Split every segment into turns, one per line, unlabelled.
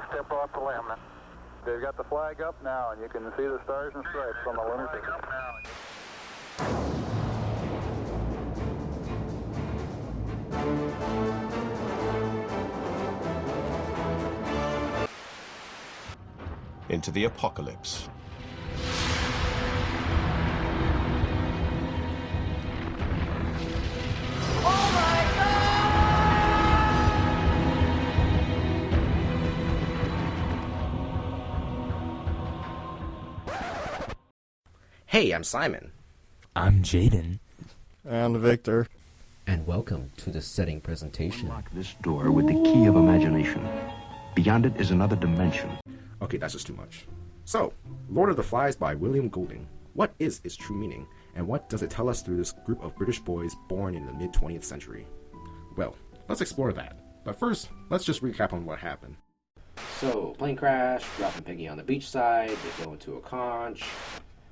step off the limb. They've got the flag up now, and you can see the stars and stripes on the lunar surface.
Into the apocalypse.
Hey, I'm Simon.
I'm Jayden.
And Victor.
And welcome to the setting presentation.
Unlock this door with the key of imagination. Beyond it is another dimension.
Okay, that's just too much. So, Lord of the Flies by William Golding. What is its true meaning, and what does it tell us through this group of British boys born in the mid-20th century? Well, let's explore that. But first, let's just recap on what happened. So, plane crash, Ralph and Peggy on the beachside, they go into a conch.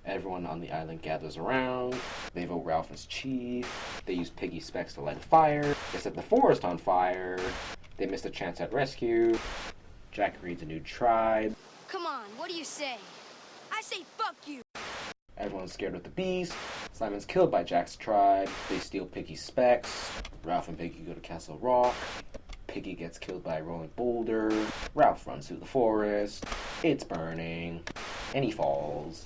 Everyone on the island gathers around. They vote Ralph as chief. They use Piggy's specs to light a fire. They set the forest on fire. They missed a chance at rescue. Jack creates a new tribe.
Come on, what do you say? I say fuck you!
Everyone's scared of the beast. Simon's killed by Jack's tribe. They steal Piggy's specs. Ralph and Piggy go to Castle Rock. Piggy gets killed by a rolling boulder. Ralph runs through the forest. It's burning. And he falls.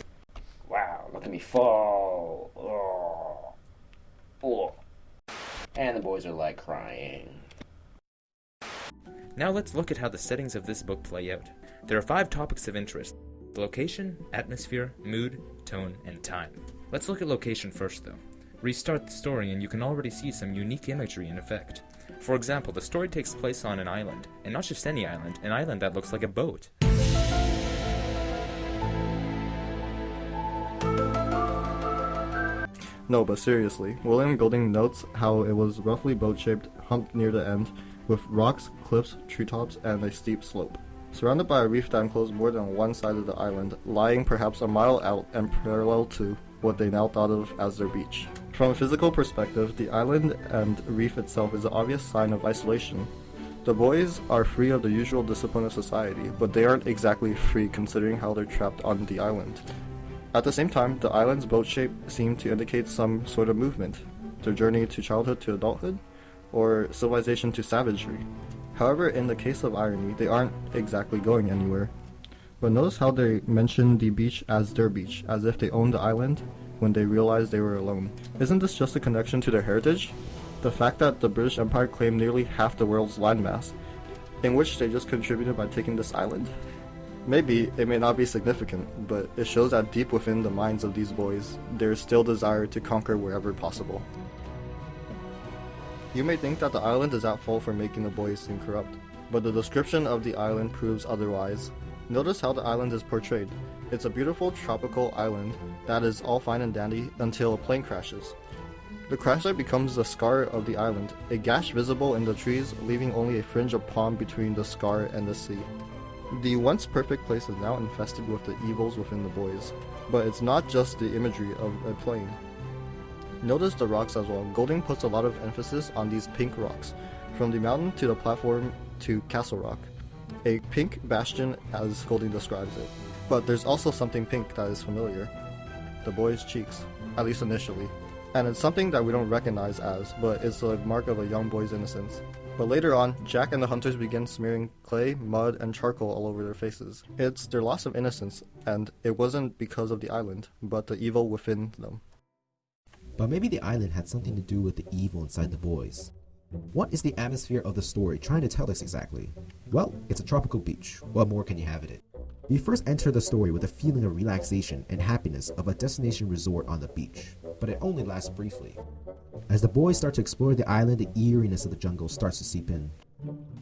Wow, look at me fall. Oh. Oh. And the boys are like crying.
Now let's look at how the settings of this book play out. There are 5 topics of interest: location, atmosphere, mood, tone, and time. Let's look at location first though. Restart the story and you can already see some unique imagery in effect. For example, the story takes place on an island, and not just any island, an island that looks like a boat.
No, but seriously, William Golding notes how it was roughly boat-shaped, humped near the end, with rocks, cliffs, treetops, and a steep slope. Surrounded by a reef that enclosed more than one side of the island, lying perhaps a mile out and parallel to what they now thought of as their beach. From a physical perspective, the island and reef itself is an obvious sign of isolation. The boys are free of the usual discipline of society, but they aren't exactly free considering how they're trapped on the island. At the same time, the island's boat shape seemed to indicate some sort of movement, their journey to childhood to adulthood, or civilization to savagery. However, in the case of irony, they aren't exactly going anywhere. But notice how they mention the beach as their beach, as if they owned the island when they realized they were alone. Isn't this just a connection to their heritage? The fact that the British Empire claimed nearly half the world's landmass, in which they just contributed by taking this island? Maybe it may not be significant, but it shows that deep within the minds of these boys, there is still desire to conquer wherever possible. You may think that the island is at fault for making the boys seem corrupt, but the description of the island proves otherwise. Notice how the island is portrayed. It's a beautiful tropical island that is all fine and dandy until a plane crashes. The crash site becomes the scar of the island, a gash visible in the trees, leaving only a fringe of palm between the scar and the sea. The once perfect place is now infested with the evils within the boys, but it's not just the imagery of a plane. Notice the rocks as well. Golding puts a lot of emphasis on these pink rocks, from the mountain to the platform to Castle Rock. A pink bastion as Golding describes it. But there's also something pink that is familiar. The boys' cheeks, at least initially. And it's something that we don't recognize as, but it's a mark of a young boy's innocence. But later on, Jack and the hunters begin smearing clay, mud, and charcoal all over their faces. It's their loss of innocence, and it wasn't because of the island, but the evil within them.
But maybe the island had something to do with the evil inside the boys. What is the atmosphere of the story trying to tell us exactly? Well, it's a tropical beach. What more can you have in it? We first enter the story with a feeling of relaxation and happiness of a destination resort on the beach, but it only lasts briefly. As the boys start to explore the island, the eeriness of the jungle starts to seep in.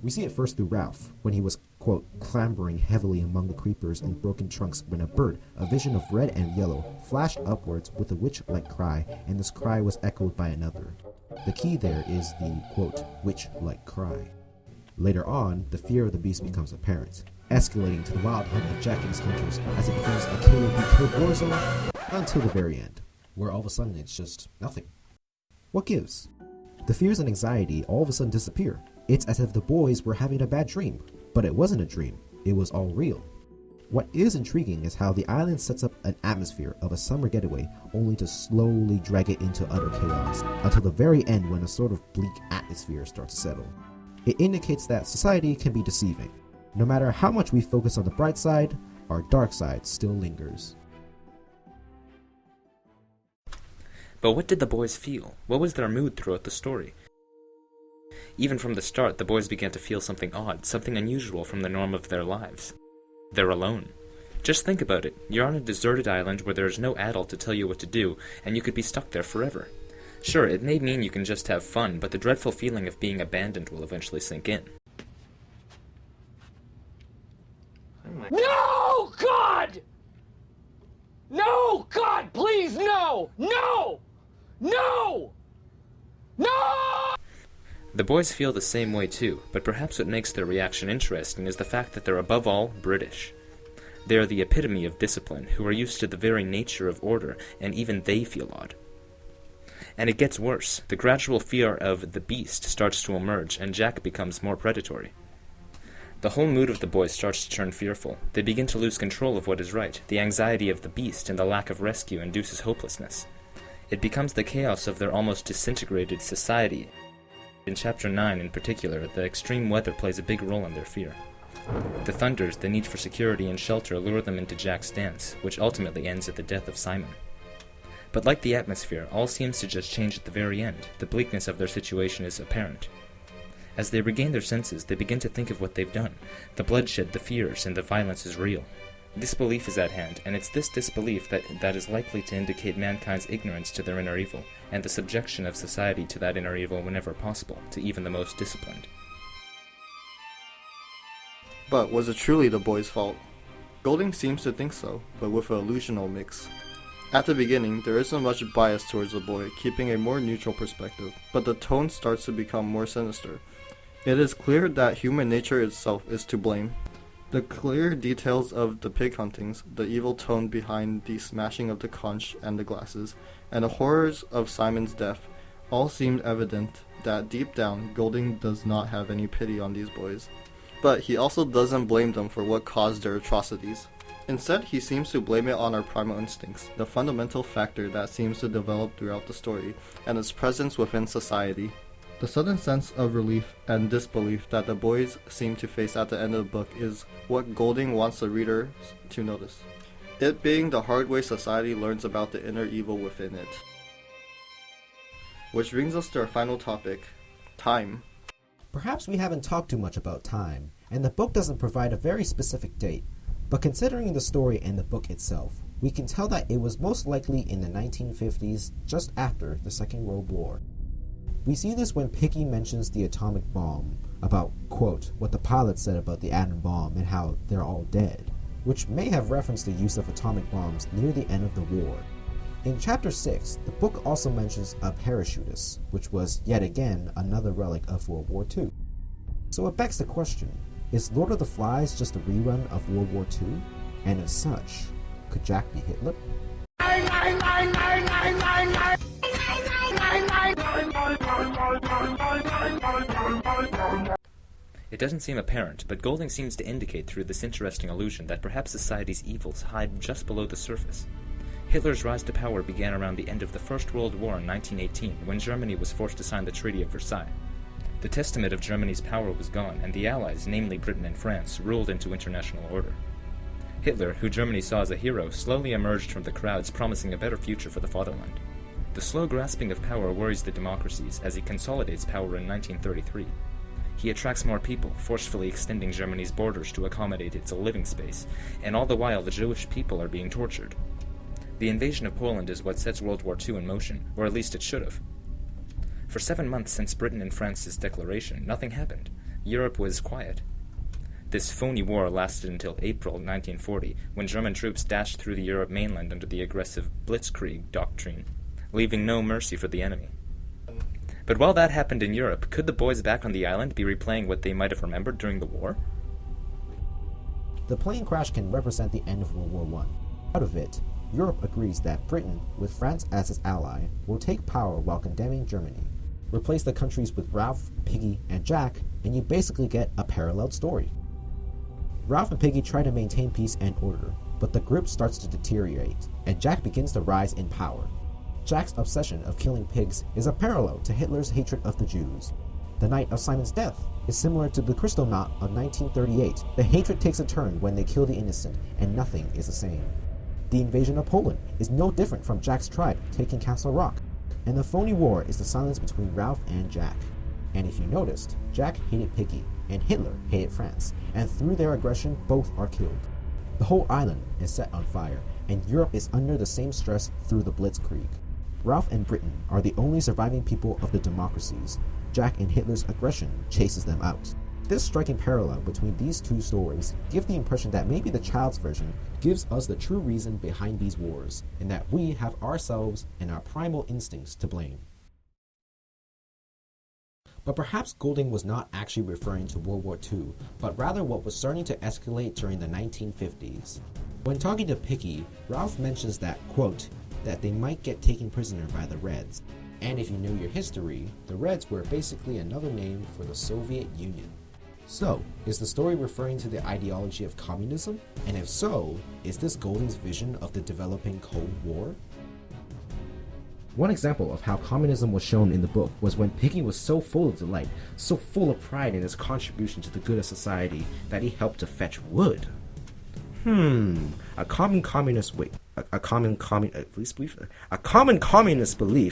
We see it first through Ralph, when he was, quote, clambering heavily among the creepers and broken trunks when a bird, a vision of red and yellow, flashed upwards with a witch-like cry, and this cry was echoed by another. The key there is the, quote, witch-like cry. Later on, the fear of the beast becomes apparent, escalating to the wild hunt of Jack and his hunters as it becomes a kill-or-be-killed war zone until the very end, where all of a sudden it's just nothing. What gives? The fears and anxiety all of a sudden disappear. It's as if the boys were having a bad dream, but it wasn't a dream. it was all real. What is intriguing is how the island sets up an atmosphere of a summer getaway only to slowly drag it into utter chaos, until the very end when a sort of bleak atmosphere starts to settle. It indicates that society can be deceiving. No matter how much we focus on the bright side, our dark side still lingers.
But what did the boys feel? What was their mood throughout the story? Even from the start, the boys began to feel something odd, something unusual from the norm of their lives. They're alone. Just think about it. You're on a deserted island where there's no adult to tell you what to do, and you could be stuck there forever. Sure, it may mean you can just have fun, but the dreadful feeling of being abandoned will eventually sink in.
No, God! No, God, please, no! No! No! No!
The boys feel the same way too, but perhaps what makes their reaction interesting is the fact that they're above all British. They are the epitome of discipline, who are used to the very nature of order, and even they feel odd. And it gets worse. The gradual fear of the beast starts to emerge, and Jack becomes more predatory. The whole mood of the boys starts to turn fearful. They begin to lose control of what is right. The anxiety of the beast and the lack of rescue induces hopelessness. It becomes the chaos of their almost disintegrated society. In Chapter 9 in particular, the extreme weather plays a big role in their fear. The thunders, the need for security and shelter lure them into Jack's dance, which ultimately ends at the death of Simon. But like the atmosphere, all seems to just change at the very end. The bleakness of their situation is apparent. As they regain their senses, they begin to think of what they've done. The bloodshed, the fears, and the violence is real. Disbelief is at hand, and it's this disbelief that is likely to indicate mankind's ignorance to their inner evil, and the subjection of society to that inner evil whenever possible, to even the most disciplined.
But was it truly the boys' fault? Golding seems to think so, but with an illusional mix. At the beginning, there isn't much bias towards the boy, keeping a more neutral perspective, but the tone starts to become more sinister. It is clear that human nature itself is to blame. The clear details of the pig huntings, the evil tone behind the smashing of the conch and the glasses, and the horrors of Simon's death, all seemed evident that deep down, Golding does not have any pity on these boys. But he also doesn't blame them for what caused their atrocities. Instead, he seems to blame it on our primal instincts, the fundamental factor that seems to develop throughout the story, and its presence within society. The sudden sense of relief and disbelief that the boys seem to face at the end of the book is what Golding wants the reader to notice. It being the hard way society learns about the inner evil within it. Which brings us to our final topic, time.
Perhaps we haven't talked too much about time, and the book doesn't provide a very specific date, but considering the story and the book itself, we can tell that it was most likely in the 1950s, just after the Second World War. We see this when Piggy mentions the atomic bomb, about, quote, what the pilot said about the atom bomb and how they're all dead, which may have referenced the use of atomic bombs near the end of the war. In Chapter 6, the book also mentions a parachutist, which was, yet again, another relic of World War II. So it begs the question, is Lord of the Flies just a rerun of World War II? And as such, could Jack be Hitler?
It doesn't seem apparent, but Golding seems to indicate through this interesting illusion that perhaps society's evils hide just below the surface. Hitler's rise to power began around the end of the First World War in 1918, when Germany was forced to sign the Treaty of Versailles. The testament of Germany's power was gone, and the Allies, namely Britain and France, ruled into international order. Hitler, who Germany saw as a hero, slowly emerged from the crowds, promising a better future for the fatherland. The slow grasping of power worries the democracies as he consolidates power in 1933. He attracts more people, forcefully extending Germany's borders to accommodate its living space, and all the while the Jewish people are being tortured. The invasion of Poland is what sets World War II in motion, or at least it should have. For 7 months since Britain and France's declaration, nothing happened. Europe was quiet. This phony war lasted until April 1940, when German troops dashed through the Europe mainland under the aggressive Blitzkrieg doctrine, leaving no mercy for the enemy. But while that happened in Europe, could the boys back on the island be replaying what they might have remembered during the war?
The plane crash can represent the end of World War I. Out of it, Europe agrees that Britain, with France as its ally, will take power while condemning Germany. Replace the countries with Ralph, Piggy, and Jack, and you basically get a parallel story. Ralph and Piggy try to maintain peace and order, but the group starts to deteriorate, and Jack begins to rise in power. Jack's obsession of killing pigs is a parallel to Hitler's hatred of the Jews. The night of Simon's death is similar to the Kristallnacht of 1938. The hatred takes a turn when they kill the innocent, and nothing is the same. The invasion of Poland is no different from Jack's tribe taking Castle Rock, and the phony war is the silence between Ralph and Jack. And if you noticed, Jack hated Piggy, and Hitler hated France, and through their aggression, both are killed. The whole island is set on fire, and Europe is under the same stress through the Blitzkrieg. Ralph and Britain are the only surviving people of the democracies. Jack and Hitler's aggression chases them out. This striking parallel between these two stories gives the impression that maybe the child's version gives us the true reason behind these wars, and that we have ourselves and our primal instincts to blame. But perhaps Golding was not actually referring to World War II, but rather what was starting to escalate during the 1950s. When talking to Piggy, Ralph mentions that, quote, that they might get taken prisoner by the Reds. And if you know your history, the Reds were basically another name for the Soviet Union. So, is the story referring to the ideology of communism? And if so, is this Golding's vision of the developing Cold War? One example of how communism was shown in the book was when Piggy was so full of delight, so full of pride in his contribution to the good of society, that he helped to fetch wood. A common communist belief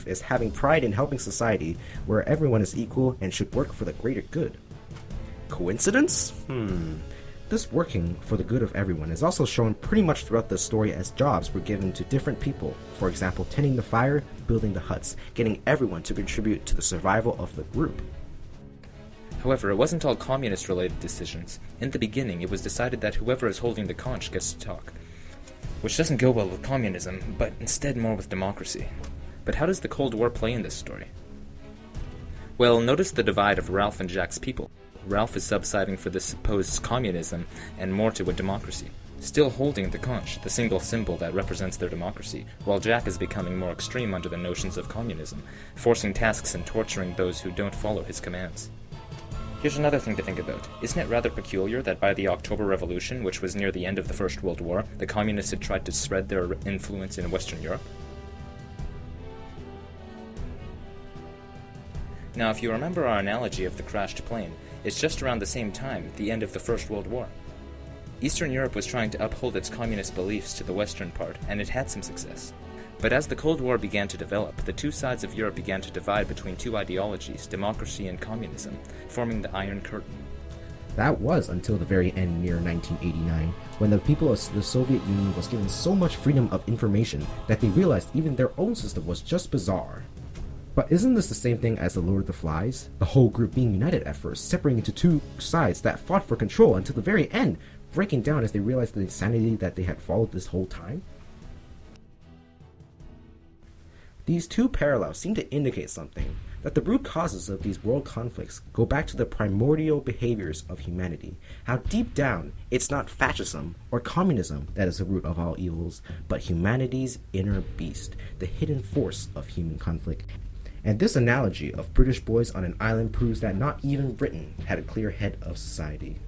is having pride in helping society where everyone is equal and should work for the greater good. Coincidence? This working for the good of everyone is also shown pretty much throughout the story as jobs were given to different people. For example, tending the fire, building the huts, getting everyone to contribute to the survival of the group.
However, it wasn't all communist-related decisions. In the beginning, it was decided that whoever is holding the conch gets to talk, which doesn't go well with communism, but instead more with democracy. But how does the Cold War play in this story? Well, notice the divide of Ralph and Jack's people. Ralph is subsiding for this supposed communism and more to a democracy, still holding the conch, the single symbol that represents their democracy, while Jack is becoming more extreme under the notions of communism, forcing tasks and torturing those who don't follow his commands. Here's another thing to think about. Isn't it rather peculiar that by the October Revolution, which was near the end of the First World War, the communists had tried to spread their influence in Western Europe? Now, if you remember our analogy of the crashed plane, it's just around the same time, the end of the First World War. Eastern Europe was trying to uphold its communist beliefs to the western part, and it had some success. But as the Cold War began to develop, the two sides of Europe began to divide between two ideologies, democracy and communism, forming the Iron Curtain.
That was until the very end near 1989, when the people of the Soviet Union was given so much freedom of information that they realized even their own system was just bizarre. But isn't this the same thing as the Lord of the Flies? The whole group being united at first, separating into two sides that fought for control until the very end, breaking down as they realized the insanity that they had followed this whole time? These two parallels seem to indicate something, that the root causes of these world conflicts go back to the primordial behaviors of humanity, how deep down it's not fascism or communism that is the root of all evils, but humanity's inner beast, the hidden force of human conflict. And this analogy of British boys on an island proves that not even Britain had a clear head of society.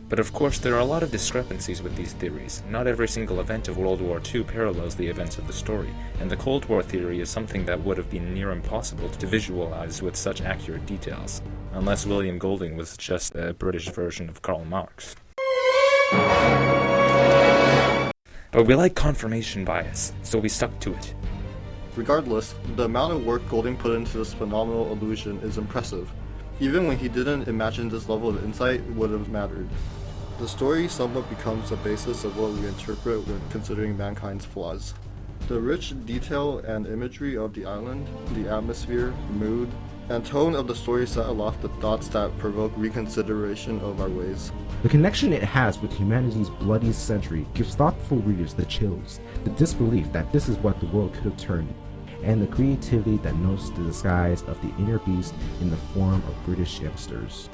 But of course, there are a lot of discrepancies with these theories. Not every single event of World War II parallels the events of the story, and the Cold War theory is something that would have been near impossible to visualize with such accurate details, unless William Golding was just a British version of Karl Marx. But we like confirmation bias, so we stuck to it.
Regardless, the amount of work Golding put into this phenomenal illusion is impressive. Even when he didn't imagine this level of insight would have mattered. The story somewhat becomes the basis of what we interpret when considering mankind's flaws. The rich detail and imagery of the island, the atmosphere, mood, and tone of the story set aloft the thoughts that provoke reconsideration of our ways.
The connection it has with humanity's bloodiest century gives thoughtful readers the chills, the disbelief that this is what the world could have turned, and the creativity that knows the disguise of the inner beast in the form of British youngsters.